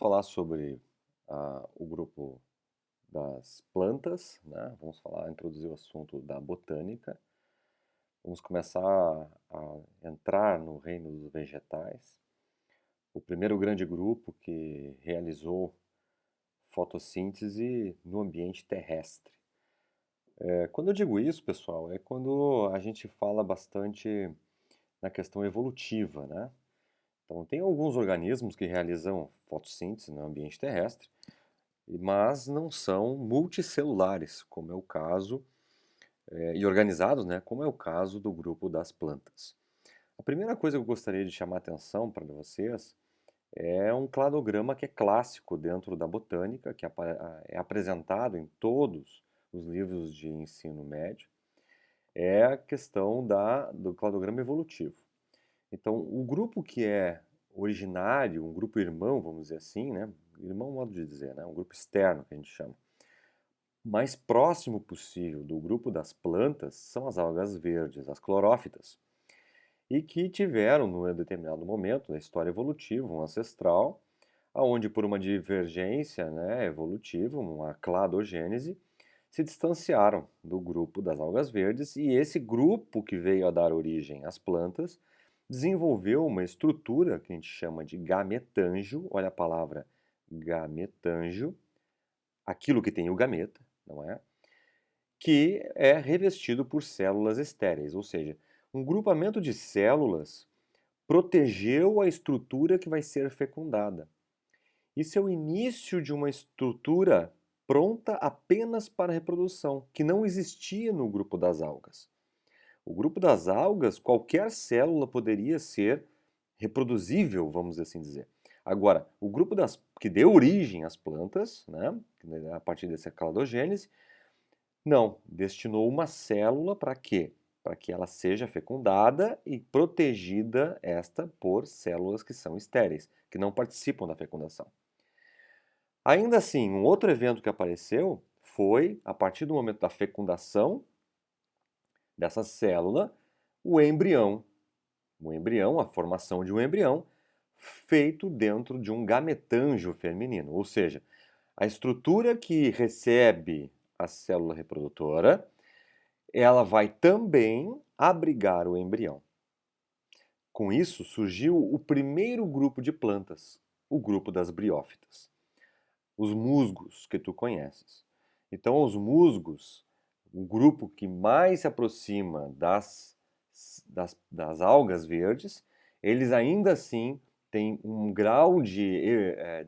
Falar sobre o grupo das plantas, né? Vamos falar, introduzir o assunto da botânica. Vamos começar a entrar no reino dos vegetais. O primeiro grande grupo que realizou fotossíntese no ambiente terrestre. Quando eu digo isso, pessoal, é quando a gente fala bastante na questão evolutiva, né? Então, tem alguns organismos que realizam fotossíntese no ambiente terrestre, mas não são multicelulares, como é o caso, e organizados, né, como é o caso do grupo das plantas. A primeira coisa que eu gostaria de chamar a atenção para vocês é um cladograma que é clássico dentro da botânica, que é apresentado em todos os livros de ensino médio, é a questão do cladograma evolutivo. Então, o grupo que é originário, um grupo irmão, vamos dizer assim, né? Irmão é um modo de dizer, né? Um grupo externo que a gente chama. Mais próximo possível do grupo das plantas são as algas verdes, as clorófitas, e que tiveram, num determinado momento da história evolutiva, um ancestral, aonde por uma divergência, né, evolutiva, uma cladogênese, se distanciaram do grupo das algas verdes e esse grupo que veio a dar origem às plantas desenvolveu uma estrutura que a gente chama de gametângio, olha a palavra gametângio, aquilo que tem o gameta, não é? Que é revestido por células estéreis, ou seja, um grupamento de células protegeu a estrutura que vai ser fecundada. Isso é o início de uma estrutura pronta apenas para reprodução, que não existia no grupo das algas. O grupo das algas, qualquer célula poderia ser reproduzível, vamos assim dizer. Agora, o grupo que deu origem às plantas, né, a partir dessa cladogênese, não, destinou uma célula para quê? Para que ela seja fecundada e protegida esta por células que são estéreis, que não participam da fecundação. Ainda assim, um outro evento que apareceu foi, a partir do momento da fecundação dessa célula, o embrião. O embrião, a formação de um embrião, feito dentro de um gametângio feminino, ou seja, a estrutura que recebe a célula reprodutora, ela vai também abrigar o embrião. Com isso, surgiu o primeiro grupo de plantas, o grupo das briófitas. Os musgos que tu conheces. Então, os musgos, o grupo que mais se aproxima das algas verdes, eles ainda assim têm um grau de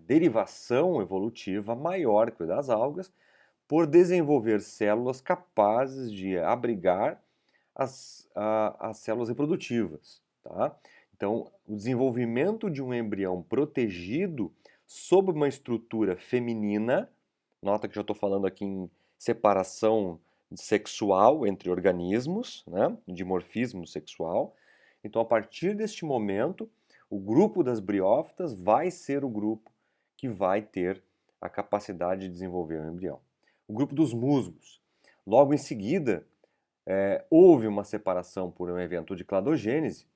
derivação evolutiva maior que o das algas, por desenvolver células capazes de abrigar as células reprodutivas. Tá? Então, o desenvolvimento de um embrião protegido sob uma estrutura feminina, nota que já estou falando aqui em separação sexual entre organismos, né, dimorfismo sexual. Então, a partir deste momento, o grupo das briófitas vai ser o grupo que vai ter a capacidade de desenvolver o embrião. O grupo dos musgos. Logo em seguida, houve uma separação por um evento de cladogênese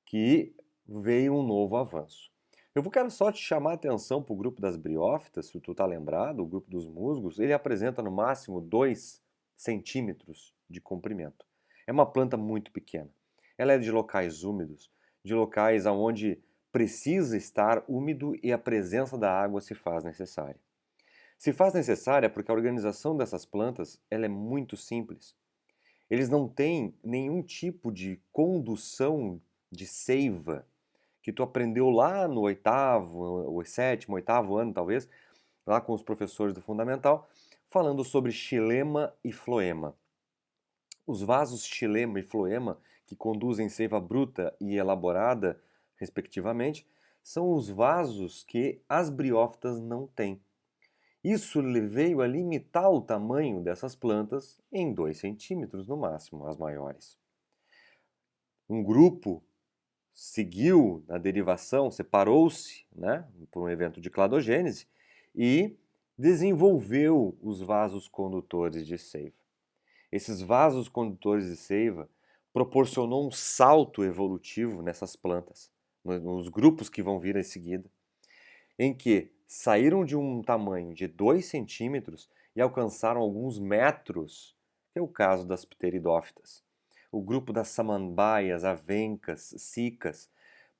que veio um novo avanço. Eu quero só te chamar a atenção para o grupo das briófitas, se tu está lembrado, o grupo dos musgos, ele apresenta no máximo 2 centímetros de comprimento. É uma planta muito pequena. Ela é de locais úmidos, de locais onde precisa estar úmido e a presença da água se faz necessária. Se faz necessária porque a organização dessas plantas ela é muito simples. Eles não têm nenhum tipo de condução de seiva que tu aprendeu lá no oitavo, ou sétimo, oitavo ano talvez, lá com os professores do fundamental, falando sobre xilema e floema. Os vasos xilema e floema, que conduzem seiva bruta e elaborada, respectivamente, são os vasos que as briófitas não têm. Isso veio a limitar o tamanho dessas plantas em 2 centímetros no máximo, as maiores. Um grupo seguiu na derivação, separou-se, né, por um evento de cladogênese e desenvolveu os vasos condutores de seiva. Esses vasos condutores de seiva proporcionou um salto evolutivo nessas plantas, nos grupos que vão vir em seguida, em que saíram de um tamanho de 2 centímetros e alcançaram alguns metros, que é o caso das pteridófitas. O grupo das samambaias, avencas, cicas,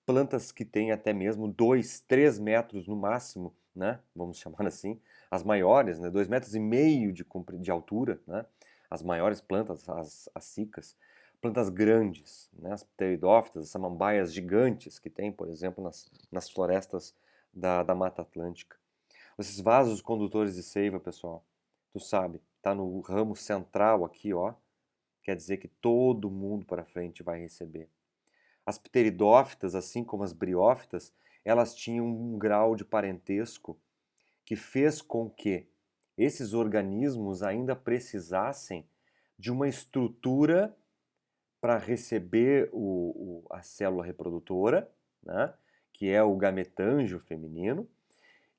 plantas que têm até mesmo 2, 3 metros no máximo, né? Vamos chamar assim, as maiores, né? 2,5 metros de altura, né? As maiores plantas, as cicas, plantas grandes, né? As pteridófitas, as samambaias gigantes que tem, por exemplo, nas florestas da Mata Atlântica. Esses vasos condutores de seiva, pessoal, tu sabe, tá no ramo central aqui, ó, quer dizer que todo mundo para frente vai receber. As pteridófitas, assim como as briófitas, elas tinham um grau de parentesco que fez com que esses organismos ainda precisassem de uma estrutura para receber a célula reprodutora, né, que é o gametângio feminino,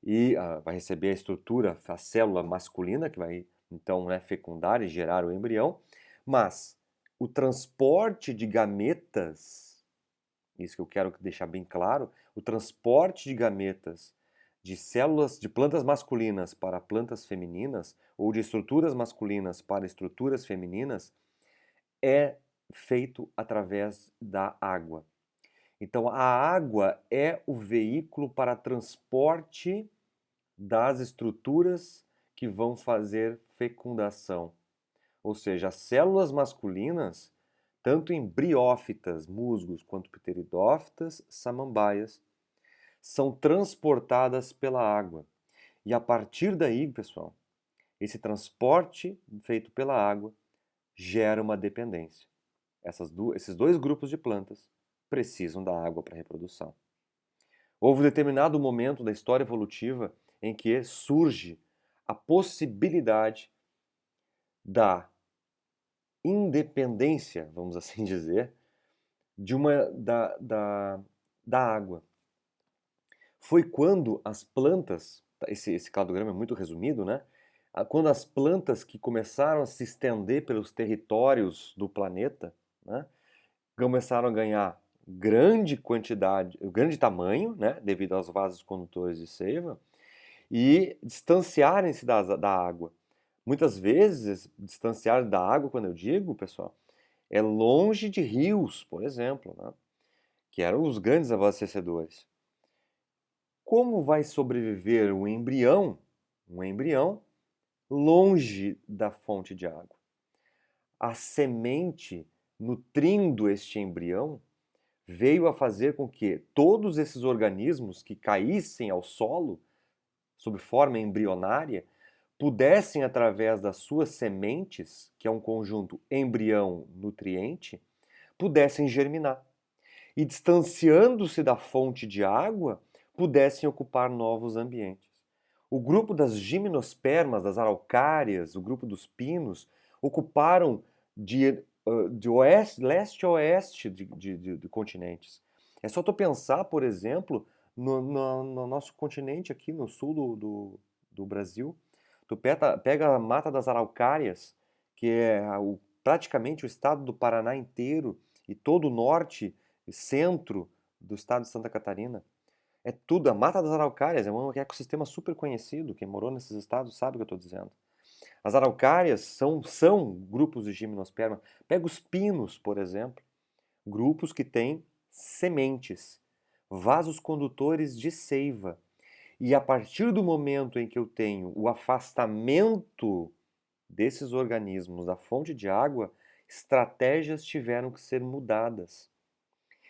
e vai receber a estrutura, a célula masculina, que vai então, né, fecundar e gerar o embrião, mas o transporte de gametas, isso que eu quero deixar bem claro, o transporte de gametas de células de plantas masculinas para plantas femininas ou de estruturas masculinas para estruturas femininas é feito através da água. Então, a água é o veículo para transporte das estruturas que vão fazer fecundação. Ou seja, as células masculinas, tanto em briófitas, musgos, quanto pteridófitas, samambaias, são transportadas pela água. E a partir daí, pessoal, esse transporte feito pela água gera uma dependência. Esses dois grupos de plantas precisam da água para a reprodução. Houve um determinado momento da história evolutiva em que surge a possibilidade da independência, vamos assim dizer, da água. Foi quando as plantas, esse cladograma é muito resumido, né? Quando as plantas que começaram a se estender pelos territórios do planeta, né, começaram a ganhar grande quantidade, grande tamanho, né, devido aos vasos condutores de seiva, e distanciarem-se da água. Muitas vezes, distanciar da água, quando eu digo, pessoal, é longe de rios, por exemplo, né, que eram os grandes abastecedores. Como vai sobreviver um embrião longe da fonte de água? A semente, nutrindo este embrião, veio a fazer com que todos esses organismos que caíssem ao solo, sob forma embrionária, pudessem, através das suas sementes, que é um conjunto embrião-nutriente, pudessem germinar. E distanciando-se da fonte de água, pudessem ocupar novos ambientes. O grupo das gimnospermas, das araucárias, o grupo dos pinos, ocuparam de leste a oeste de continentes. É só tu pensar, por exemplo, no nosso continente aqui, no sul do Brasil. Tu pega a Mata das Araucárias, que é praticamente o estado do Paraná inteiro e todo o norte e centro do estado de Santa Catarina. É tudo, a Mata das Araucárias é um ecossistema super conhecido, quem morou nesses estados sabe o que eu estou dizendo. As araucárias são grupos de gimnosperma. Pega os pinos, por exemplo, grupos que têm sementes, vasos condutores de seiva. E a partir do momento em que eu tenho o afastamento desses organismos da fonte de água, estratégias tiveram que ser mudadas.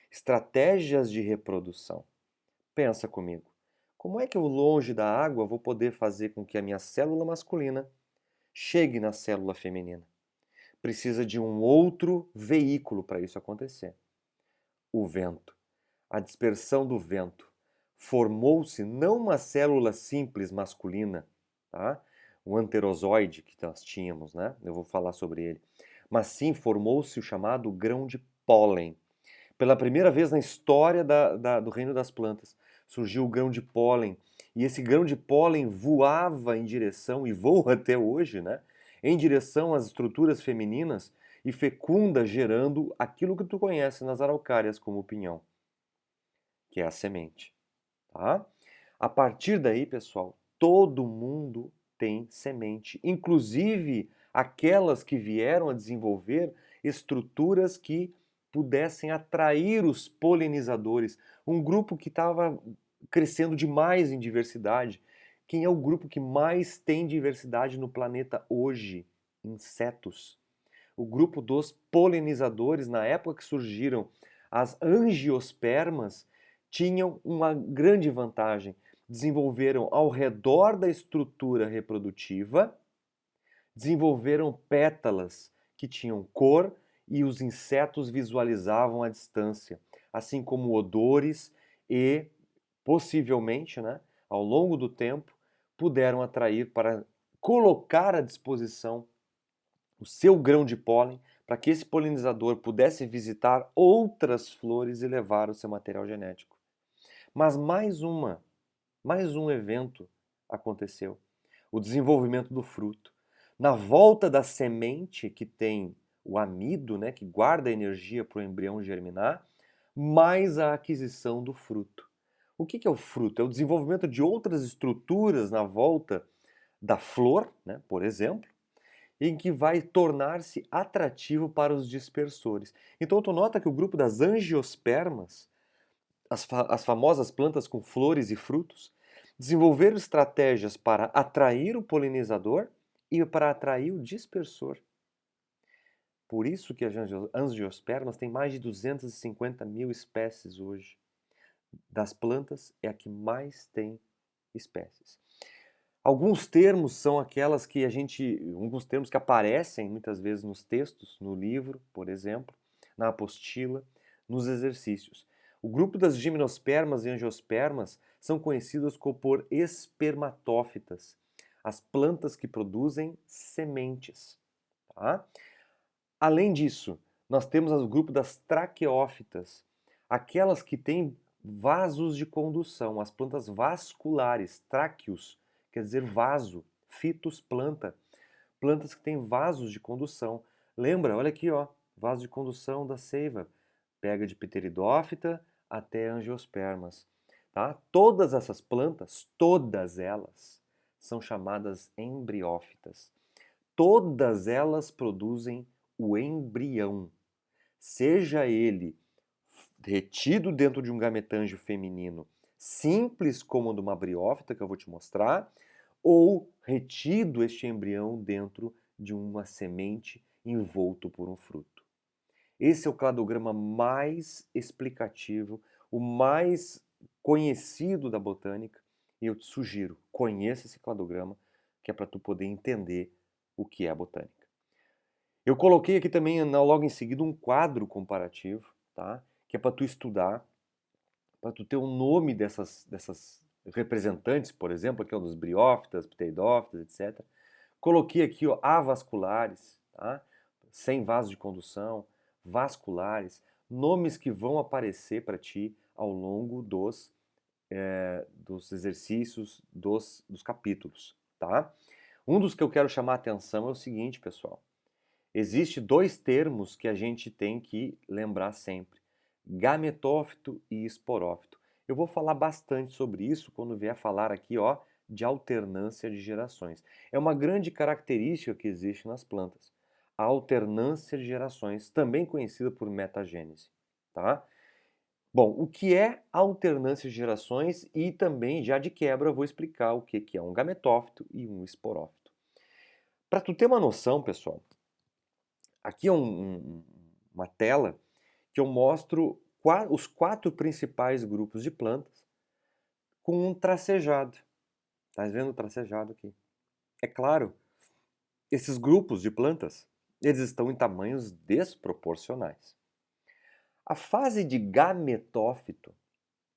Estratégias de reprodução. Pensa comigo. Como é que eu, longe da água, vou poder fazer com que a minha célula masculina chegue na célula feminina? Precisa de um outro veículo para isso acontecer. O vento. A dispersão do vento. Formou-se não uma célula simples masculina, tá? O anterozoide que nós tínhamos, né? Eu vou falar sobre ele. Mas sim formou-se o chamado grão de pólen. Pela primeira vez na história do reino das plantas, surgiu o grão de pólen. E esse grão de pólen voava em direção, e voa até hoje, né? Em direção às estruturas femininas e fecunda, gerando aquilo que tu conhece nas araucárias como o pinhão, que é a semente. Tá? A partir daí, pessoal, todo mundo tem semente, inclusive aquelas que vieram a desenvolver estruturas que pudessem atrair os polinizadores. Um grupo que estava crescendo demais em diversidade. Quem é o grupo que mais tem diversidade no planeta hoje? Insetos. O grupo dos polinizadores, na época que surgiram as angiospermas, tinham uma grande vantagem. Desenvolveram ao redor da estrutura reprodutiva, desenvolveram pétalas que tinham cor e os insetos visualizavam à distância, assim como odores e, possivelmente, né, ao longo do tempo, puderam atrair para colocar à disposição o seu grão de pólen para que esse polinizador pudesse visitar outras flores e levar o seu material genético. Mas mais um evento aconteceu. O desenvolvimento do fruto. Na volta da semente que tem o amido, né, que guarda a energia para o embrião germinar, mais a aquisição do fruto. O que é o fruto? É o desenvolvimento de outras estruturas na volta da flor, né, por exemplo, em que vai tornar-se atrativo para os dispersores. Então tu nota que o grupo das angiospermas, as famosas plantas com flores e frutos, desenvolveram estratégias para atrair o polinizador e para atrair o dispersor. Por isso que as angiospermas têm mais de 250 mil espécies hoje. Das plantas é a que mais tem espécies. Alguns termos são alguns termos que aparecem muitas vezes nos textos, no livro, por exemplo, na apostila, nos exercícios. O grupo das gimnospermas e angiospermas são conhecidos por espermatófitas, as plantas que produzem sementes. Tá? Além disso, nós temos o grupo das traqueófitas, aquelas que têm vasos de condução, as plantas vasculares, tráqueos, quer dizer vaso, fitos, planta, plantas que têm vasos de condução. Lembra? Olha aqui, ó, vaso de condução da seiva, pega de pteridófita até angiospermas. Tá? Todas essas plantas, todas elas, são chamadas embriófitas. Todas elas produzem o embrião, seja ele retido dentro de um gametângio feminino, simples como o de uma briófita, que eu vou te mostrar, ou retido este embrião dentro de uma semente envolto por um fruto. Esse é o cladograma mais explicativo, o mais conhecido da botânica, e eu te sugiro, conheça esse cladograma, que é para tu poder entender o que é a botânica. Eu coloquei aqui também, logo em seguida, um quadro comparativo, tá? Que é para tu estudar, para tu ter o nome dessas representantes, por exemplo, aqui é o dos briófitas, pteridófitas, etc. Coloquei aqui, ó, avasculares, tá? Sem vaso de condução, vasculares, nomes que vão aparecer para ti ao longo dos exercícios, dos capítulos, tá? Um dos que eu quero chamar a atenção é o seguinte, pessoal. Existem dois termos que a gente tem que lembrar sempre: gametófito e esporófito. Eu vou falar bastante sobre isso quando vier falar aqui, ó, de alternância de gerações. É uma grande característica que existe nas plantas. A alternância de gerações, também conhecida por metagênese, tá? Bom, o que é alternância de gerações e também, já de quebra, eu vou explicar o que é um gametófito e um esporófito. Para tu ter uma noção, pessoal, aqui é uma tela que eu mostro os 4 principais grupos de plantas com um tracejado. Tá vendo o tracejado aqui? É claro, esses grupos de plantas, eles estão em tamanhos desproporcionais. A fase de gametófito,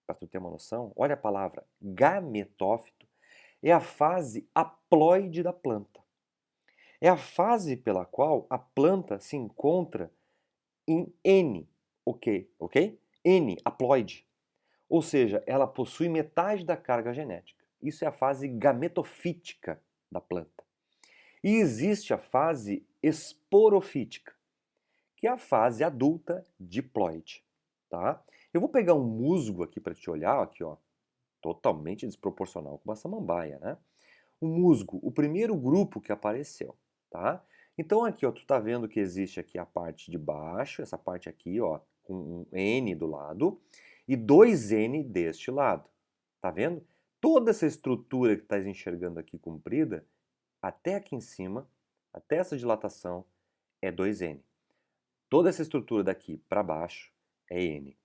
para tu ter uma noção, olha a palavra gametófito, é a fase haploide da planta. É a fase pela qual a planta se encontra em N, ok? N, haploide. Ou seja, ela possui metade da carga genética. Isso é a fase gametofítica da planta. E existe a fase esporofítica, que é a fase adulta diploide, tá? Eu vou pegar um musgo aqui para te olhar, aqui, ó. totalmente desproporcional com uma samambaia, né? O musgo, o primeiro grupo que apareceu, tá? Então aqui, ó, tu tá vendo que existe aqui a parte de baixo, essa parte aqui, ó, com um N do lado e dois N deste lado. Tá vendo? Toda essa estrutura que tá enxergando aqui comprida, até aqui em cima, até essa dilatação, é 2N. Toda essa estrutura daqui para baixo é N.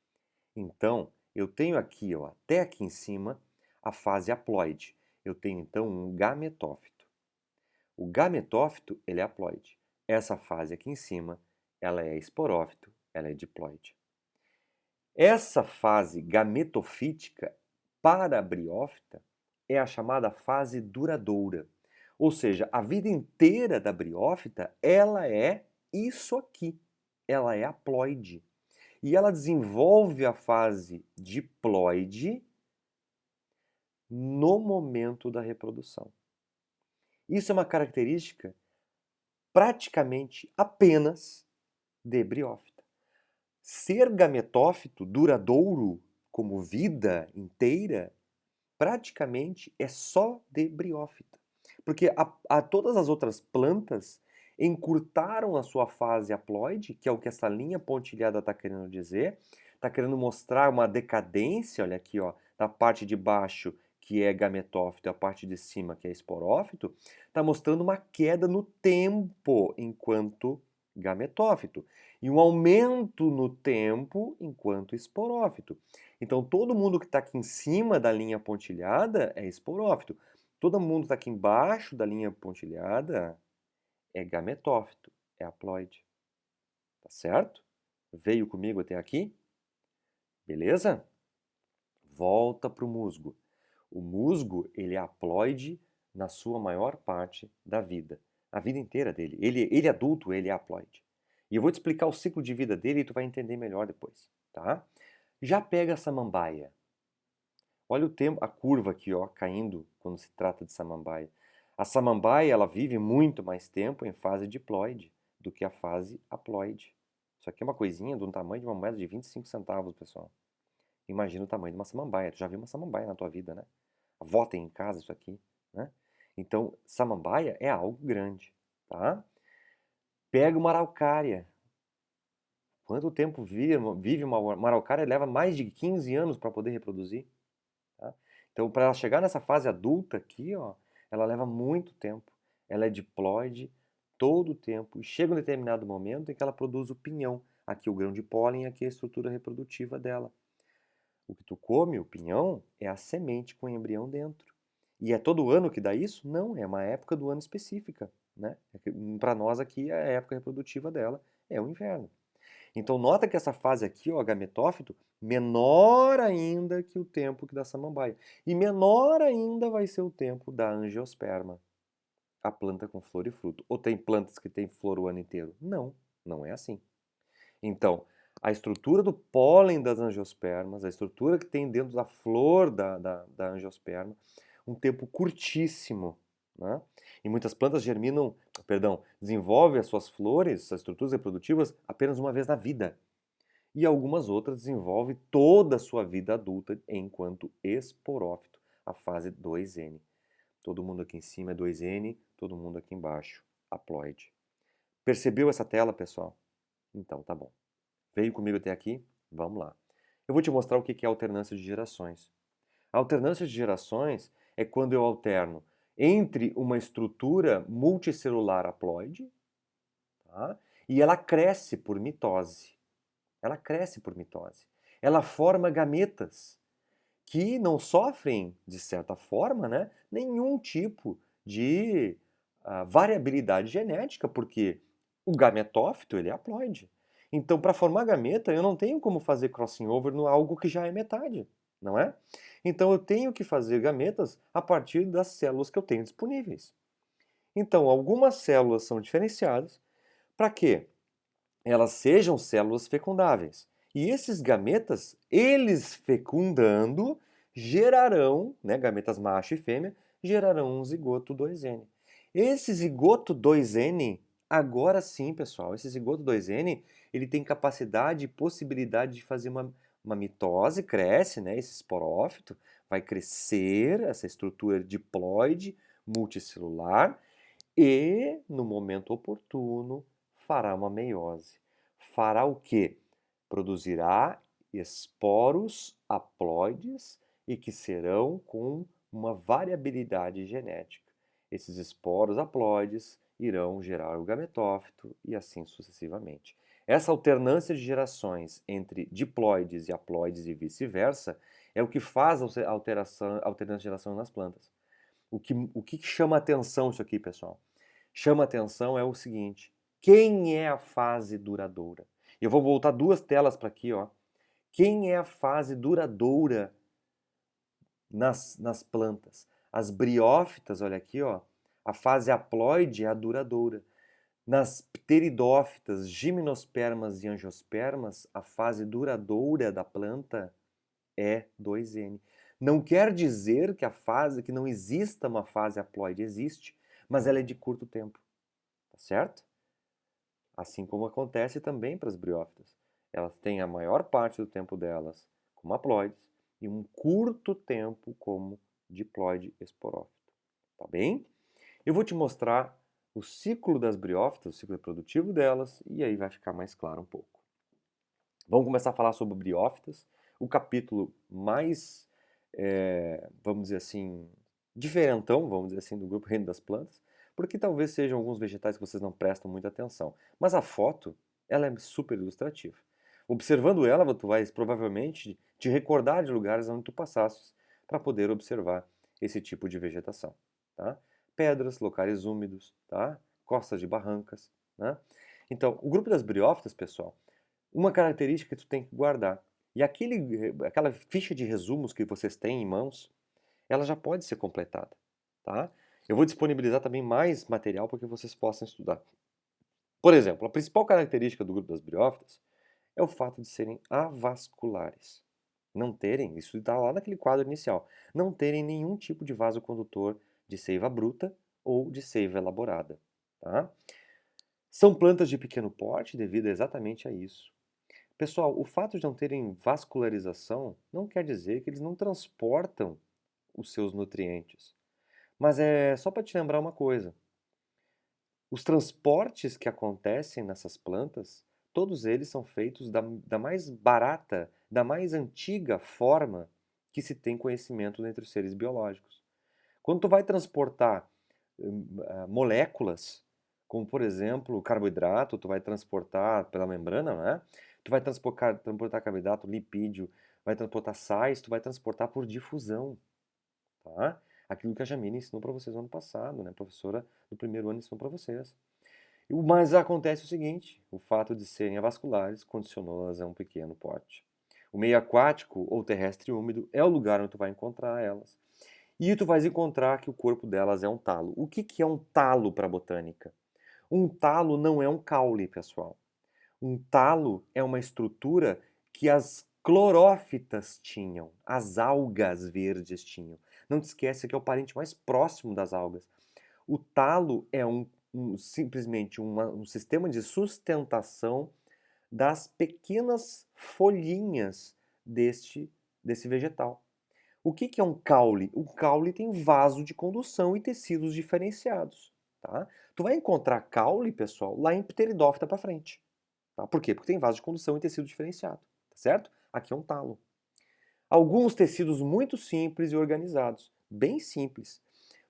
Então, eu tenho aqui, ó, até aqui em cima, a fase haploide. Eu tenho, então, um gametófito. O gametófito, ele é haploide. Essa fase aqui em cima, ela é esporófito, ela é diploide. Essa fase gametofítica para a briófita é a chamada fase duradoura. Ou seja, a vida inteira da briófita, ela é isso aqui. Ela é haploide. E ela desenvolve a fase diploide no momento da reprodução. Isso é uma característica praticamente apenas de briófita. Ser gametófito duradouro, como vida inteira, praticamente é só de briófita. Porque todas as outras plantas encurtaram a sua fase haploide, que é o que essa linha pontilhada está querendo dizer. Está querendo mostrar uma decadência, olha aqui, ó, da parte de baixo, que é gametófito, e a parte de cima, que é esporófito, está mostrando uma queda no tempo enquanto gametófito e um aumento no tempo enquanto esporófito. Então, todo mundo que está aqui em cima da linha pontilhada é esporófito. Todo mundo que está aqui embaixo da linha pontilhada é gametófito, é haploide. Tá certo? Veio comigo até aqui? Beleza? Volta para o musgo. O musgo, ele é haploide na sua maior parte da vida. A vida inteira dele. Ele adulto, ele é haploide. E eu vou te explicar o ciclo de vida dele e tu vai entender melhor depois, tá? Já pega a samambaia. Olha o tempo, a curva aqui, ó, caindo quando se trata de samambaia. A samambaia, ela vive muito mais tempo em fase diploide do que a fase haploide. Isso aqui é uma coisinha do tamanho de uma moeda de 25 centavos, pessoal. Imagina o tamanho de uma samambaia. Tu já viu uma samambaia na tua vida, né? A avó tem em casa isso aqui, né? Então, samambaia é algo grande, tá? Pega uma araucária. Quanto tempo vive uma araucária? Leva mais de 15 anos para poder reproduzir. Tá? Então, para ela chegar nessa fase adulta aqui, ó, ela leva muito tempo. Ela é diploide todo o tempo. E chega um determinado momento em que ela produz o pinhão. Aqui o grão de pólen, aqui a estrutura reprodutiva dela. O que tu come, o pinhão, é a semente com o embrião dentro. E é todo ano que dá isso? Não, é uma época do ano específica. Né? Para nós aqui, a época reprodutiva dela é o inverno. Então nota que essa fase aqui, o gametófito, menor ainda que o tempo da samambaia. E menor ainda vai ser o tempo da angiosperma, a planta com flor e fruto. Ou tem plantas que têm flor o ano inteiro? Não, não é assim. Então, a estrutura do pólen das angiospermas, a estrutura que tem dentro da flor da angiosperma, um tempo curtíssimo. Né? E muitas plantas desenvolvem as suas flores, as estruturas reprodutivas, apenas uma vez na vida. E algumas outras desenvolvem toda a sua vida adulta enquanto esporófito, a fase 2N. Todo mundo aqui em cima é 2N, todo mundo aqui embaixo, haploide. Percebeu essa tela, pessoal? Então, tá bom. Veio comigo até aqui? Vamos lá. Eu vou te mostrar o que é alternância de gerações. A alternância de gerações é quando eu alterno entre uma estrutura multicelular haploide, tá? E ela cresce por mitose. Ela cresce por mitose. Ela forma gametas que não sofrem, de certa forma, né, nenhum tipo de variabilidade genética, porque o gametófito ele é haploide. Então, para formar gameta, eu não tenho como fazer crossing over no algo que já é metade, não é? Então, eu tenho que fazer gametas a partir das células que eu tenho disponíveis. Então, algumas células são diferenciadas para quê? Elas sejam células fecundáveis. E esses gametas, eles fecundando, gerarão, né, gametas macho e fêmea, gerarão um zigoto 2N. Esse zigoto 2N, agora sim, pessoal, esse zigoto 2N, ele tem capacidade e possibilidade de fazer uma mitose, cresce, né, esse esporófito, vai crescer essa estrutura diploide multicelular e, no momento oportuno, fará uma meiose. Fará o quê? Produzirá esporos haploides e que serão com uma variabilidade genética. Esses esporos haploides irão gerar o gametófito e assim sucessivamente. Essa alternância de gerações entre diploides e haploides e vice-versa é o que faz a alternância de geração nas plantas. O que chama atenção isso aqui, pessoal? Chama atenção é o seguinte: quem é a fase duradoura? Eu vou voltar duas telas para aqui, ó. Quem é a fase duradoura nas plantas? As briófitas, olha aqui, ó. A fase haploide é a duradoura. Nas pteridófitas, gimnospermas e angiospermas, a fase duradoura da planta é 2N. Não quer dizer que não exista uma fase haploide, existe, mas ela é de curto tempo, tá certo? Assim como acontece também para as briófitas. Elas têm a maior parte do tempo delas como haploides e um curto tempo como diploide esporófito, tá bem? Eu vou te mostrar o ciclo das briófitas, o ciclo reprodutivo delas, e aí vai ficar mais claro um pouco. Vamos começar a falar sobre briófitas, o capítulo mais, vamos dizer assim, diferentão, vamos dizer assim, do grupo Reino das Plantas, porque talvez sejam alguns vegetais que vocês não prestam muita atenção. Mas a foto, ela é super ilustrativa. Observando ela, tu vais provavelmente te recordar de lugares onde tu passaste para poder observar esse tipo de vegetação, tá? Pedras, locais úmidos, tá? Costas de barrancas, né? Então, o grupo das briófitas, pessoal, uma característica que tu tem que guardar. E aquela ficha de resumos que vocês têm em mãos, ela já pode ser completada, tá? Eu vou disponibilizar também mais material para que vocês possam estudar. Por exemplo, a principal característica do grupo das briófitas é o fato de serem avasculares. Não terem, isso está lá naquele quadro inicial, não terem nenhum tipo de vasocondutor de seiva bruta ou de seiva elaborada, tá? São plantas de pequeno porte devido exatamente a isso. Pessoal, o fato de não terem vascularização não quer dizer que eles não transportam os seus nutrientes. Mas é só para te lembrar uma coisa: os transportes que acontecem nessas plantas, todos eles são feitos da mais barata, da mais antiga forma que se tem conhecimento entre os seres biológicos. Quando tu vai transportar moléculas, como por exemplo o carboidrato, tu vai transportar pela membrana, né? Tu vai transportar carboidrato, lipídio, vai transportar sais, tu vai transportar por difusão, tá? Aquilo que a Jamile ensinou para vocês no ano passado, né? A professora do primeiro ano ensinou para vocês. Mas acontece o seguinte: o fato de serem avasculares condicionou-las a um pequeno porte. O meio aquático ou terrestre úmido é o lugar onde tu vai encontrar elas. E tu vais encontrar que o corpo delas é um talo. O que é um talo para a botânica? Um talo não é um caule, pessoal. Um talo é uma estrutura que as clorófitas tinham, as algas verdes tinham. Não te esqueça que é o parente mais próximo das algas. O talo é simplesmente um sistema de sustentação das pequenas folhinhas desse vegetal. O que é um caule? O caule tem vaso de condução e tecidos diferenciados, tá? Tu vai encontrar caule, pessoal, lá em Pteridófita para frente. Tá? Por quê? Porque tem vaso de condução e tecido diferenciado, tá certo? Aqui é um talo. Alguns tecidos muito simples e organizados, bem simples.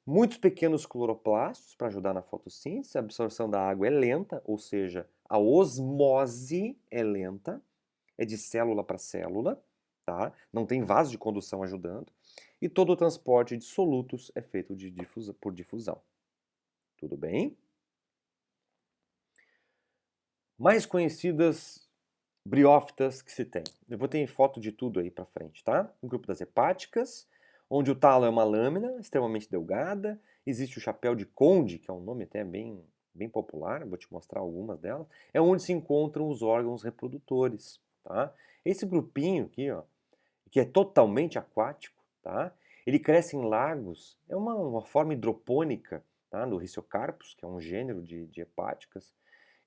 Muitos pequenos cloroplastos para ajudar na fotossíntese, a absorção da água é lenta, ou seja, a osmose é lenta, é de célula para célula, tá? Não tem vaso de condução ajudando. E todo o transporte de solutos é feito por difusão. Tudo bem? Mais conhecidas briófitas que se tem. Eu vou ter foto de tudo aí para frente, tá? O grupo das hepáticas, onde o talo é uma lâmina extremamente delgada. Existe o chapéu de conde, que é um nome até bem popular, vou te mostrar algumas delas. É onde se encontram os órgãos reprodutores, tá? Esse grupinho aqui, ó, que é totalmente aquático, tá? Ele cresce em lagos, é uma forma hidropônica, tá? Do Rhiziocarpus, que é um gênero de hepáticas,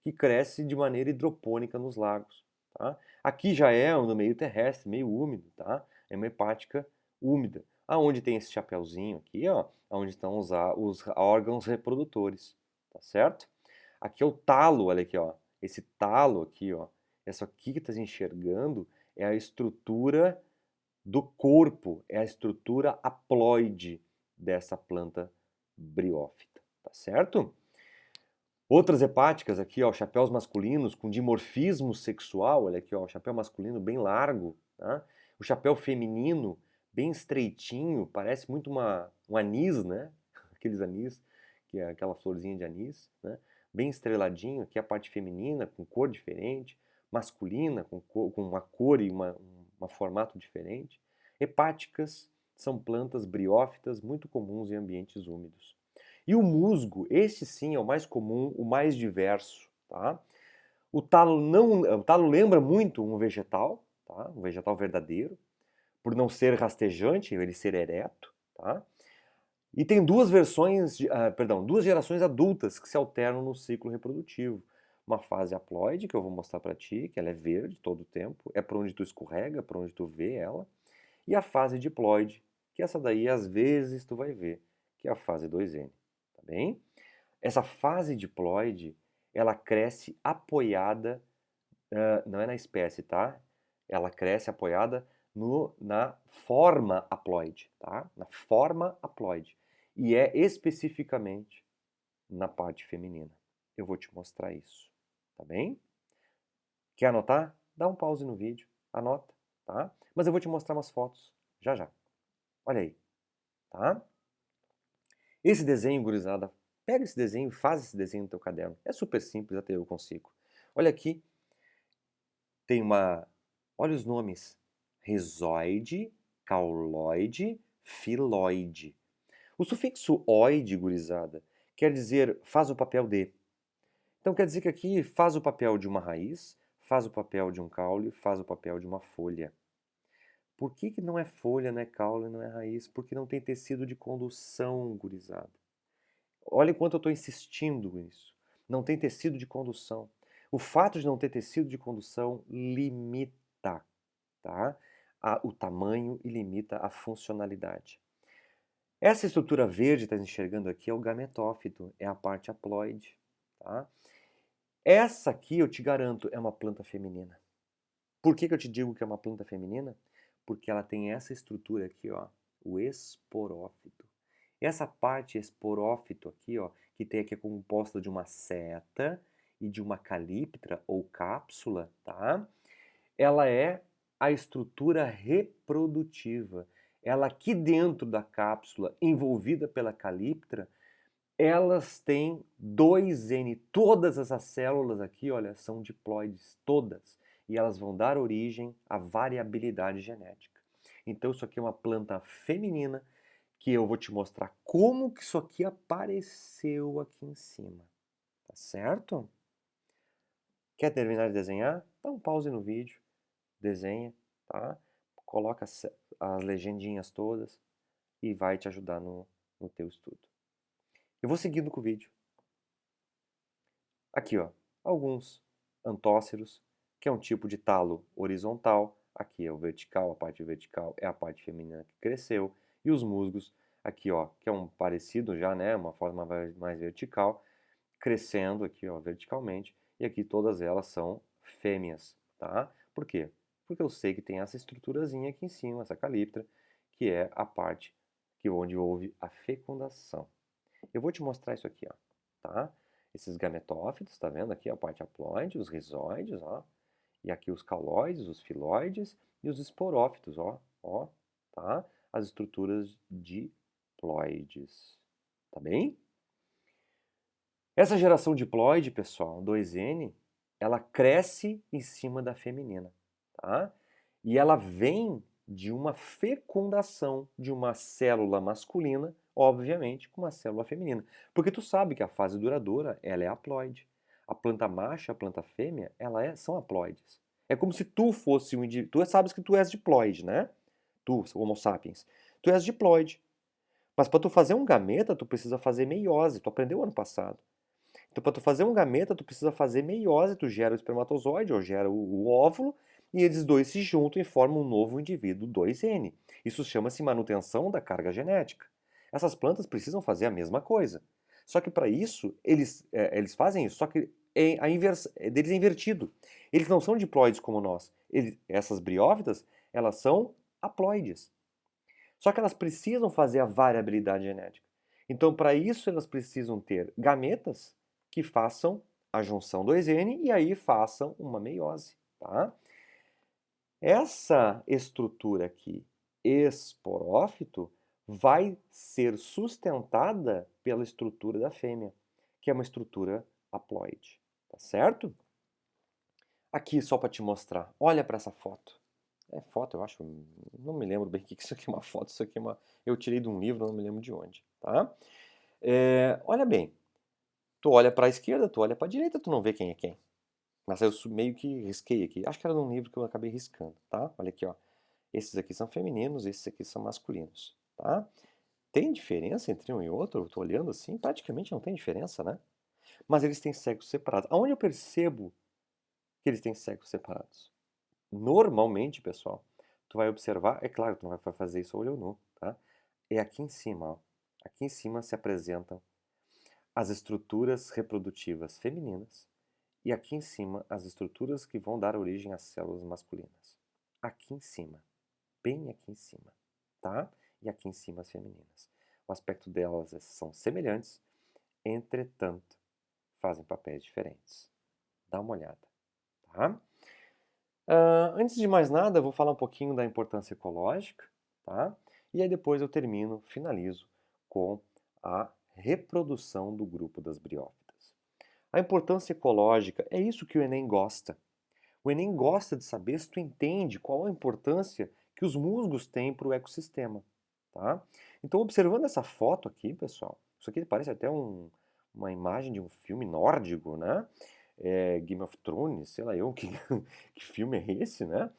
que cresce de maneira hidropônica nos lagos, tá? Aqui já é no meio terrestre, meio úmido, tá? É uma hepática úmida. Aonde tem esse chapeuzinho aqui, ó, onde estão os órgãos reprodutores, tá certo? Aqui é o talo, olha aqui, ó. Esse talo aqui, ó, essa aqui que tá enxergando é a estrutura do corpo, é a estrutura haploide dessa planta briófita, tá certo? Outras hepáticas aqui, ó, chapéus masculinos com dimorfismo sexual, olha aqui, ó, o chapéu masculino bem largo, tá? O chapéu feminino bem estreitinho, parece muito um anis, né? Aqueles anis, que é aquela florzinha de anis, né? Bem estreladinho, aqui a parte feminina, com cor diferente, masculina, com uma cor e um formato diferente. Hepáticas são plantas briófitas muito comuns em ambientes úmidos. E o musgo, esse sim é o mais comum, o mais diverso, tá? O talo lembra muito um vegetal, tá? Um vegetal verdadeiro, por não ser rastejante, ele ser ereto, tá? E tem duas gerações adultas que se alternam no ciclo reprodutivo. Uma fase haploide, que eu vou mostrar para ti, que ela é verde todo o tempo, é para onde tu escorrega, para onde tu vê ela. E a fase diploide, que essa daí às vezes tu vai ver, que é a fase 2N, tá bem? Essa fase diploide, ela cresce apoiada, não é na espécie, tá? Ela cresce apoiada na forma haploide, tá? Na forma haploide. E é especificamente na parte feminina. Eu vou te mostrar isso, tá bem? Quer anotar? Dá um pause no vídeo, anota, tá? Mas eu vou te mostrar umas fotos, já já. Olha aí, tá? Esse desenho, gurizada, pega esse desenho e faz esse desenho no teu caderno. É super simples, até eu consigo. Olha aqui, tem uma... Olha os nomes. Rizoide, cauloide, filoide. O sufixo oide, gurizada, quer dizer faz o papel de. Então quer dizer que aqui faz o papel de uma raiz, faz o papel de um caule, faz o papel de uma folha. Por que não é folha, não é caule, não é raiz? Porque não tem tecido de condução, gurizada. Olha quanto eu estou insistindo nisso. Não tem tecido de condução. O fato de não ter tecido de condução limita, tá? O tamanho e limita a funcionalidade. Essa estrutura verde que está enxergando aqui é o gametófito, é a parte haploide, tá? Essa aqui, eu te garanto, é uma planta feminina. Por que eu te digo que é uma planta feminina? Porque ela tem essa estrutura aqui, ó, o esporófito. Essa parte esporófito aqui, ó, que tem aqui composta de uma seta e de uma calíptra ou cápsula, tá? Ela é a estrutura reprodutiva. Ela aqui dentro da cápsula, envolvida pela calíptra, elas têm 2N. Todas essas células aqui, olha, são diploides, todas. E elas vão dar origem à variabilidade genética. Então isso aqui é uma planta feminina que eu vou te mostrar como que isso aqui apareceu aqui em cima. Tá certo? Quer terminar de desenhar? Dá um pause no vídeo, desenha, tá? Coloca as legendinhas todas e vai te ajudar no teu estudo. Eu vou seguindo com o vídeo. Aqui, ó, alguns antóceros, que é um tipo de talo horizontal. Aqui é o vertical, a parte vertical é a parte feminina que cresceu. E os musgos, aqui, ó, que é um parecido já, né, uma forma mais vertical, crescendo aqui, ó, verticalmente. E aqui todas elas são fêmeas, tá? Por quê? Porque eu sei que tem essa estruturazinha aqui em cima, essa calíptra, que é a parte onde houve a fecundação. Eu vou te mostrar isso aqui, ó, tá? Esses gametófitos, tá vendo aqui a parte haploide, os rizoides, ó. E aqui os cauloides, os filoides e os esporófitos, ó, tá? As estruturas diploides, tá bem? Essa geração diploide, pessoal, 2N, ela cresce em cima da feminina, tá? E ela vem de uma fecundação de uma célula masculina, obviamente, com uma célula feminina. Porque tu sabe que a fase duradoura, ela é haploide. A planta macho, a planta fêmea, são haploides. É como se tu fosse um indivíduo. Tu sabes que tu és diploide, né? Tu, Homo sapiens. Tu és diploide. Mas para tu fazer um gameta, tu precisa fazer meiose. Tu aprendeu ano passado. Então, para tu fazer um gameta, tu precisa fazer meiose, tu gera o espermatozoide, ou gera o óvulo, e eles dois se juntam e formam um novo indivíduo 2N. Isso chama-se manutenção da carga genética. Essas plantas precisam fazer a mesma coisa. Só que para isso, eles fazem isso, só que deles é invertido. Eles não são diploides como nós. Essas briófitas, elas são haploides. Só que elas precisam fazer a variabilidade genética. Então, para isso, elas precisam ter gametas que façam a junção 2N e aí façam uma meiose. Tá? Essa estrutura aqui, esporófito, vai ser sustentada pela estrutura da fêmea, que é uma estrutura haploide. Tá certo? Aqui, só para te mostrar, olha para essa foto. É foto, eu acho, não me lembro bem o que isso aqui é uma foto, isso aqui é uma... Eu tirei de um livro, não me lembro de onde, tá? Olha bem, tu olha para a esquerda, tu olha para a direita, tu não vê quem é quem. Mas eu meio que risquei aqui. Acho que era num livro que eu acabei riscando, tá? Olha aqui, ó. Esses aqui são femininos, esses aqui são masculinos, tá? Tem diferença entre um e outro? Eu tô olhando assim, praticamente não tem diferença, né? Mas eles têm sexos separados. Aonde eu percebo que eles têm sexos separados? Normalmente, pessoal, tu vai observar, é claro que tu não vai fazer isso a olho nu, tá? É aqui em cima, ó. Aqui em cima se apresentam as estruturas reprodutivas femininas e aqui em cima as estruturas que vão dar origem às células masculinas. Aqui em cima, bem aqui em cima, tá? E aqui em cima as femininas. O aspecto delas são semelhantes, entretanto, fazem papéis diferentes. Dá uma olhada, tá? Antes de mais nada, eu vou falar um pouquinho da importância ecológica, tá? E aí depois eu finalizo com a reprodução do grupo das briófitas. A importância ecológica é isso que o Enem gosta. O Enem gosta de saber se tu entende qual a importância que os musgos têm para o ecossistema, tá? Então, observando essa foto aqui, pessoal, isso aqui parece até uma imagem de um filme nórdico, né? Game of Thrones, sei lá eu, que, que filme é esse, né?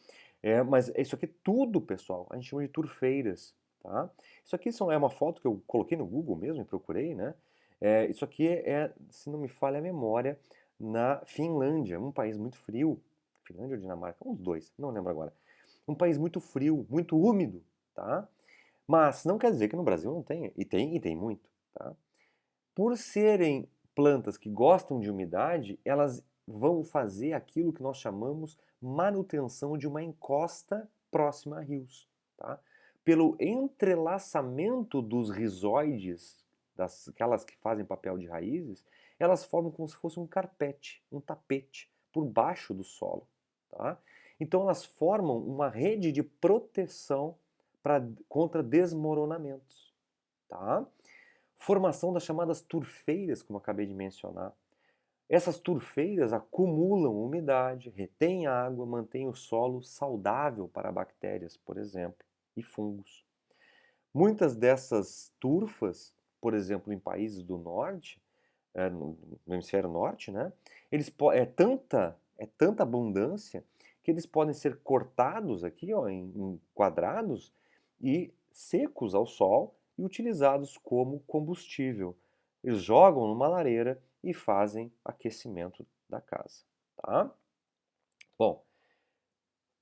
Mas isso aqui tudo, pessoal, a gente chama de turfeiras, tá? Isso aqui é uma foto que eu coloquei no Google mesmo e procurei, né? Isso aqui se não me falha a memória, na Finlândia, um país muito frio. Finlândia ou Dinamarca? Um dos dois, não lembro agora. Um país muito frio, muito úmido, tá? Mas não quer dizer que no Brasil não tenha, e tem muito, tá? Por serem plantas que gostam de umidade, elas vão fazer aquilo que nós chamamos manutenção de uma encosta próxima a rios, tá? Pelo entrelaçamento dos rizóides, aquelas que fazem papel de raízes, elas formam como se fosse um carpete, um tapete, por baixo do solo, tá? Então elas formam uma rede de proteção contra desmoronamentos, tá? Formação das chamadas turfeiras, como eu acabei de mencionar. Essas turfeiras acumulam umidade, retêm água, mantêm o solo saudável para bactérias, por exemplo, e fungos. Muitas dessas turfas, por exemplo, em países do norte, no hemisfério norte, né, é tanta abundância que eles podem ser cortados aqui, ó, em quadrados e secos ao sol e utilizados como combustível. Eles jogam numa lareira e fazem aquecimento da casa, tá? Bom,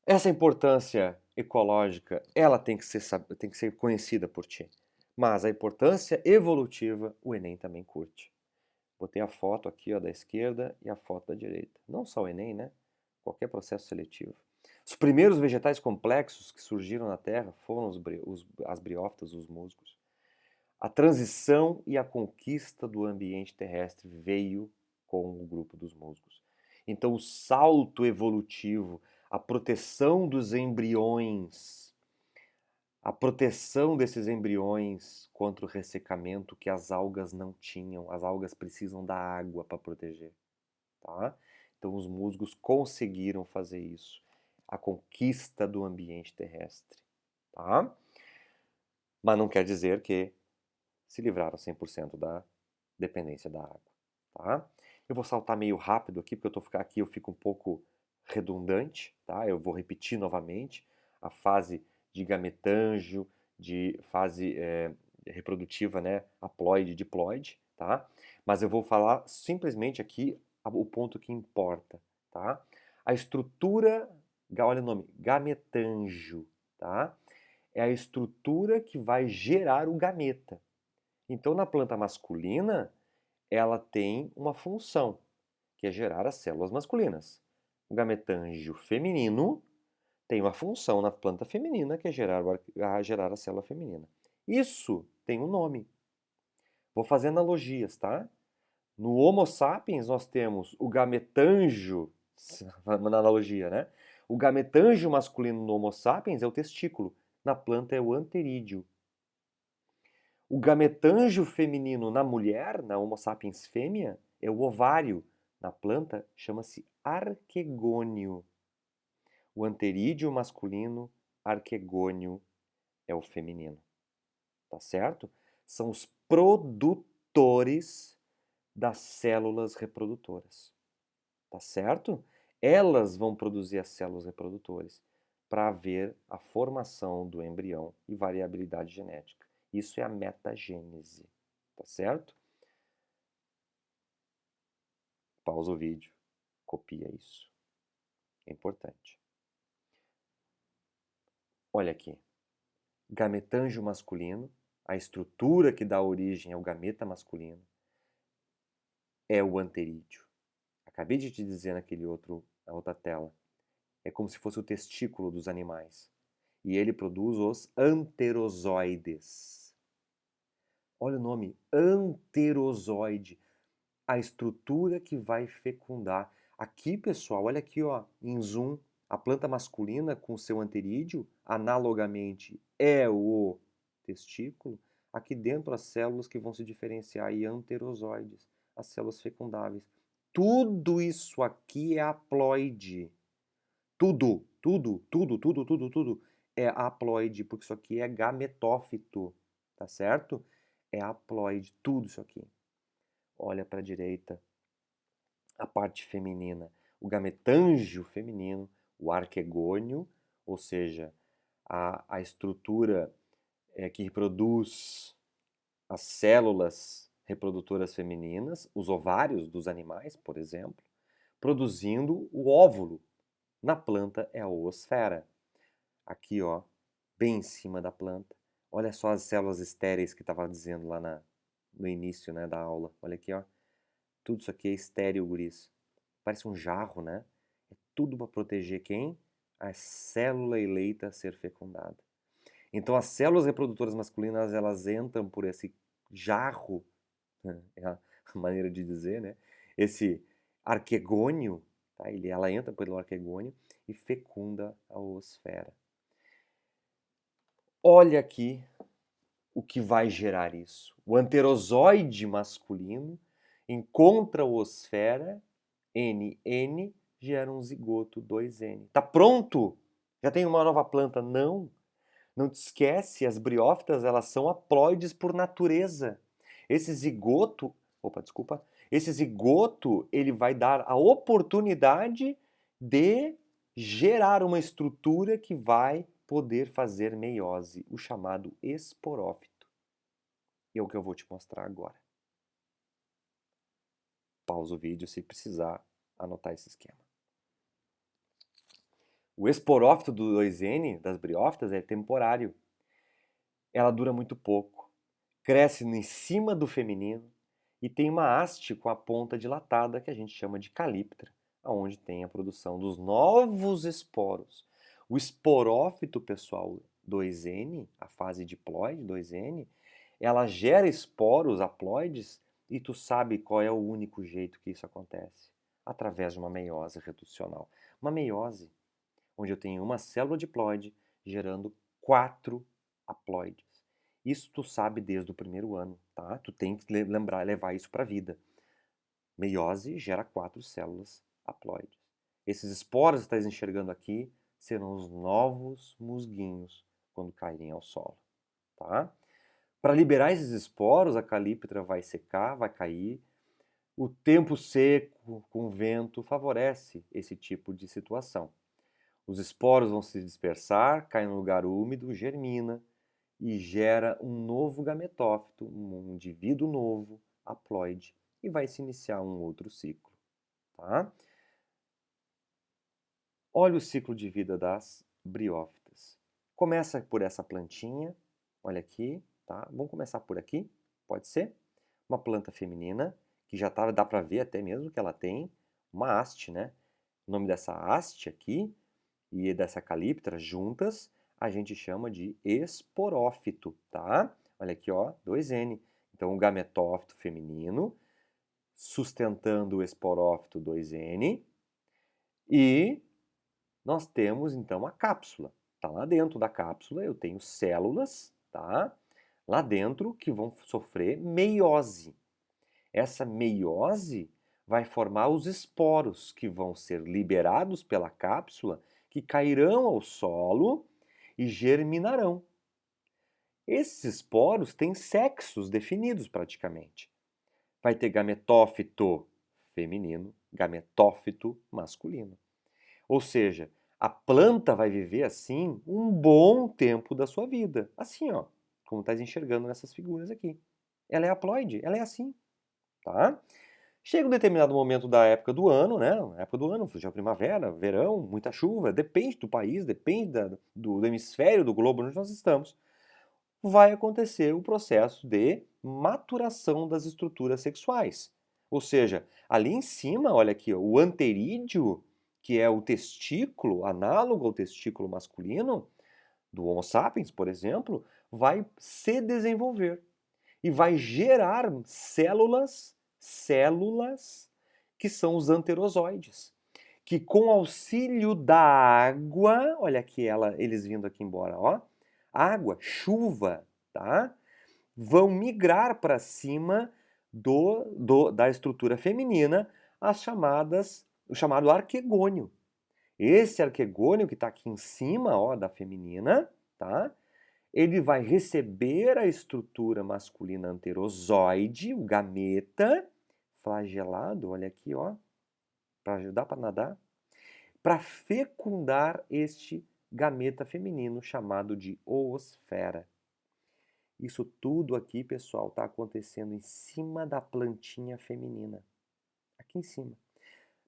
essa importância ecológica, ela tem que ser conhecida por ti. Mas a importância evolutiva, o Enem também curte. Botei a foto aqui, ó, da esquerda e a foto da direita. Não só o Enem, né? Qualquer processo seletivo. Os primeiros vegetais complexos que surgiram na Terra foram as briófitas, os musgos. A transição e a conquista do ambiente terrestre veio com o grupo dos musgos. Então, o salto evolutivo, a proteção dos embriões, a proteção desses embriões contra o ressecamento que as algas não tinham. As algas precisam da água para proteger, tá? Então, os musgos conseguiram fazer isso. A conquista do ambiente terrestre, tá? Mas não quer dizer que se livraram 100% da dependência da água, tá? Eu vou saltar meio rápido aqui, porque eu fico um pouco redundante, tá? Eu vou repetir novamente a fase de gametângio, de fase reprodutiva, né, haploide, diploide, tá? Mas eu vou falar simplesmente aqui o ponto que importa, tá? A estrutura olha o nome, gametanjo, tá? É a estrutura que vai gerar o gameta. Então, na planta masculina, ela tem uma função, que é gerar as células masculinas. O gametângio feminino tem uma função na planta feminina, que é gerar a célula feminina. Isso tem um nome. Vou fazer analogias, tá? No Homo sapiens, nós temos o gametângio, uma analogia, né? O gametângio masculino no Homo sapiens é o testículo. Na planta é o anterídeo. O gametângio feminino na mulher, na Homo sapiens fêmea, é o ovário. Na planta, chama-se arquegônio. O anterídeo masculino, arquegônio, é o feminino. Tá certo? São os produtores das células reprodutoras. Tá certo? Elas vão produzir as células reprodutoras para haver a formação do embrião e variabilidade genética. Isso é a metagênese. Tá certo? Pausa o vídeo. Copia isso. É importante. Olha aqui. Gametângio masculino, a estrutura que dá origem ao gameta masculino, é o anterídeo. Acabei de te dizer na outra tela. É como se fosse o testículo dos animais. E ele produz os anterozoides. Olha o nome, anterozoide. A estrutura que vai fecundar. Aqui, pessoal, olha aqui, ó, em zoom, a planta masculina com seu anterídeo, analogamente, é o testículo. Aqui dentro, as células que vão se diferenciar em anterozoides, as células fecundáveis. Tudo isso aqui é haploide. Tudo é haploide, porque isso aqui é gametófito, tá certo? É haploide, tudo isso aqui. Olha para a direita, a parte feminina, o gametângio feminino, o arquegônio, ou seja, a estrutura que reproduz as células reprodutoras femininas, os ovários dos animais, por exemplo, produzindo o óvulo. Na planta é a oosfera. Aqui, ó, bem em cima da planta. Olha só as células estéreis que estava dizendo lá no início, né, da aula. Olha aqui, ó. Tudo isso aqui é estéril, guris. Parece um jarro, né? É tudo para proteger quem? A célula eleita a ser fecundada. Então, as células reprodutoras masculinas, elas entram por esse jarro, é a maneira de dizer, né? Esse arquegônio, tá? Ela entra pelo arquegônio e fecunda a oosfera. Olha aqui o que vai gerar isso. O anterozoide masculino encontra a oosfera, NN, gera um zigoto 2N. Tá pronto? Já tem uma nova planta? Não. Não te esquece, as briófitas, elas são haploides por natureza. Esse zigoto, esse zigoto, ele vai dar a oportunidade de gerar uma estrutura que vai poder fazer meiose, o chamado esporófito. E é o que eu vou te mostrar agora. Pausa o vídeo se precisar anotar esse esquema. O esporófito do 2N, das briófitas, é temporário. Ela dura muito pouco. Cresce em cima do feminino e tem uma haste com a ponta dilatada que a gente chama de calíptra, onde tem a produção dos novos esporos. O esporófito, pessoal, 2N, a fase diploide 2N, ela gera esporos haploides e tu sabe qual é o único jeito que isso acontece? Através de uma meiose reducional. Uma meiose, onde eu tenho uma célula diploide gerando 4 haploides. Isso tu sabe desde o primeiro ano, tá? Tu tem que levar isso para a vida. Meiose gera 4 células haploides. Esses esporos que tu estás enxergando aqui serão os novos musguinhos quando caírem ao solo, tá? Para liberar esses esporos, a calíptra vai secar, vai cair. O tempo seco, com vento, favorece esse tipo de situação. Os esporos vão se dispersar, caem no lugar úmido, germina e gera um novo gametófito, um indivíduo novo, haploide, e vai se iniciar um outro ciclo, tá? Olha o ciclo de vida das briófitas. Começa por essa plantinha, olha aqui, tá? Vamos começar por aqui, pode ser? Uma planta feminina, que já tá, dá para ver até mesmo que ela tem uma haste, né? O nome dessa haste aqui e dessa calíptera juntas, a gente chama de esporófito, tá? Olha aqui, ó, 2N. Então, o gametófito feminino, sustentando o esporófito 2N, e nós temos então a cápsula. Tá lá dentro da cápsula eu tenho células, tá? Lá dentro que vão sofrer meiose. Essa meiose vai formar os esporos que vão ser liberados pela cápsula, que cairão ao solo e germinarão. Esses esporos têm sexos definidos praticamente. Vai ter gametófito feminino, gametófito masculino. Ou seja, a planta vai viver assim um bom tempo da sua vida. Assim, ó, como está enxergando nessas figuras aqui. Ela é haploide, ela é assim, tá? Chega um determinado momento da época do ano, né? Época do ano, já primavera, verão, muita chuva, depende do país, depende do hemisfério, do globo onde nós estamos. Vai acontecer o processo de maturação das estruturas sexuais. Ou seja, ali em cima, olha aqui, ó, o anterídeo, que é o testículo, análogo ao testículo masculino, do Homo sapiens, por exemplo, vai se desenvolver e vai gerar células que são os anterozoides, que com auxílio da água, olha aqui eles vindo aqui embora, ó, água, chuva, tá? Vão migrar para cima da estrutura feminina, o chamado arquegônio. Esse arquegônio que está aqui em cima, ó, da feminina, tá? Ele vai receber a estrutura masculina anterozoide, o gameta, flagelado, olha aqui, ó, para ajudar para nadar, para fecundar este gameta feminino chamado de oosfera. Isso tudo aqui, pessoal, está acontecendo em cima da plantinha feminina. Aqui em cima.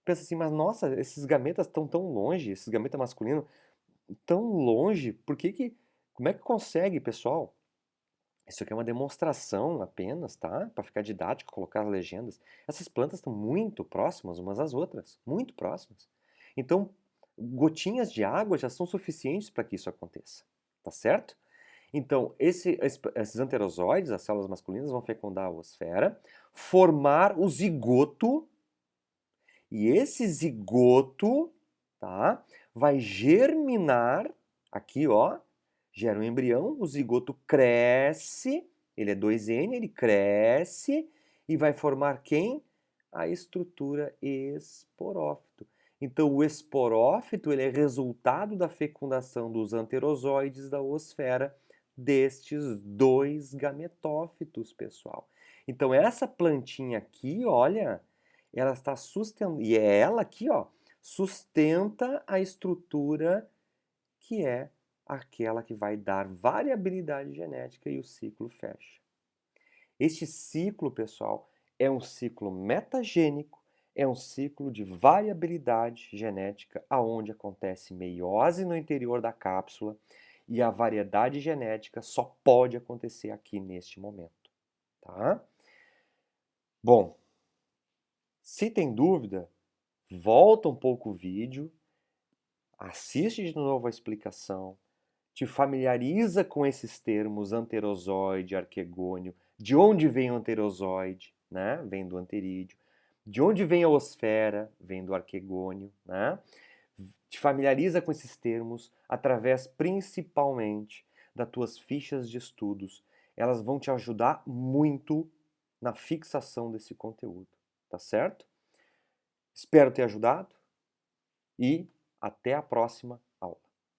Pensa assim, mas nossa, esses gametas estão tão longe, esses gametas masculinos tão longe, como é que consegue, pessoal? Isso aqui é uma demonstração apenas, tá? Para ficar didático, colocar as legendas. Essas plantas estão muito próximas umas às outras, muito próximas. Então, gotinhas de água já são suficientes para que isso aconteça, tá certo? Então, esses anterozoides, as células masculinas, vão fecundar a oosfera, formar o zigoto, e esse zigoto, tá, vai germinar, aqui, ó, gera um embrião, o zigoto cresce, ele é 2N, ele cresce e vai formar quem? A estrutura esporófito. Então, o esporófito ele é resultado da fecundação dos anterozoides da oosfera destes dois gametófitos, pessoal. Então, essa plantinha aqui, olha, ela está sustentando, e é ela aqui, ó, sustenta a estrutura que é aquela que vai dar variabilidade genética e o ciclo fecha. Este ciclo, pessoal, é um ciclo metagênico, é um ciclo de variabilidade genética, aonde acontece meiose no interior da cápsula e a variedade genética só pode acontecer aqui neste momento, tá? Bom, se tem dúvida, volta um pouco o vídeo, assiste de novo a explicação, te familiariza com esses termos anterozoide, arquegônio, de onde vem o anterozoide, né? Vem do anterídeo. De onde vem a osfera? Vem do arquegônio, né? Te familiariza com esses termos através principalmente das tuas fichas de estudos. Elas vão te ajudar muito na fixação desse conteúdo, tá certo? Espero ter ajudado e até a próxima